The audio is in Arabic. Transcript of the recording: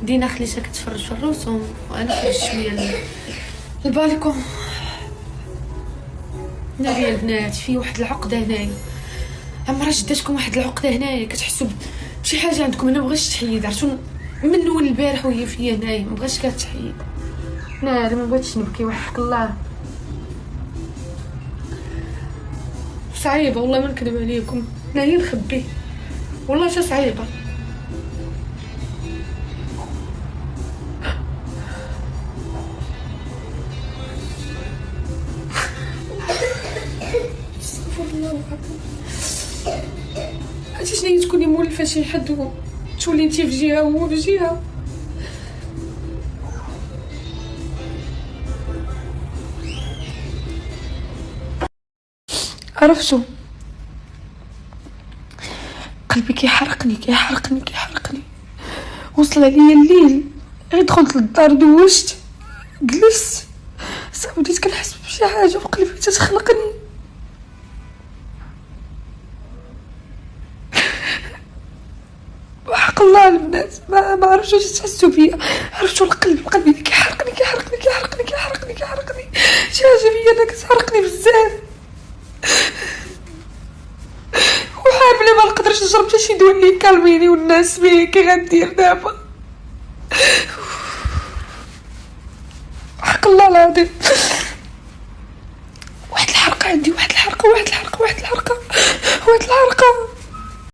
دينا خليتها كتفرج في الرسوم وانا خرجت شويه للبالكون. ناري البنات في واحد العقده هنايا، عمرها جداتكم واحد العقده هنايا كتحسوا بشي حاجه عندكم انا مبغيتش تحيد، عرفتوا من اول البارح وهي فيا هنايا مبغيتش كتحيد. ناري ما بغيتش نبكي وحق الله، صعيبه والله ما نكذب عليكم، ناهي نخبي والله شي صعيبه. استغفر الله العظيم. عرفتي شنو هي تكوني مولفه شي حد تولي انتي في جهه وهو في جهه؟ عرفتو قلبي كيحرقني كيحرقني كيحرقني. وصل عليا الليل غير دخلت للدار دوشت جلست صافي بديت كنحس بشي حاجه في قلبي تتخلقني. وحق الله البنات ما عرفتش واش تحسوا بيا، عرفتوا قلبي كيحرقني كيحرقني كيحرقني كيحرقني كيحرقني، شي حاجه فيا انا كتحرقني بزاف. وحامله ما نقدرش نشرب حتى شي دواء اللي يكالميني، والناس بيه كي غندير دابا؟ حق الله العظيم واحد الحرقه عندي، واحد الحرقه واحد الحرقه واحد الحرقه واحد الحرقه.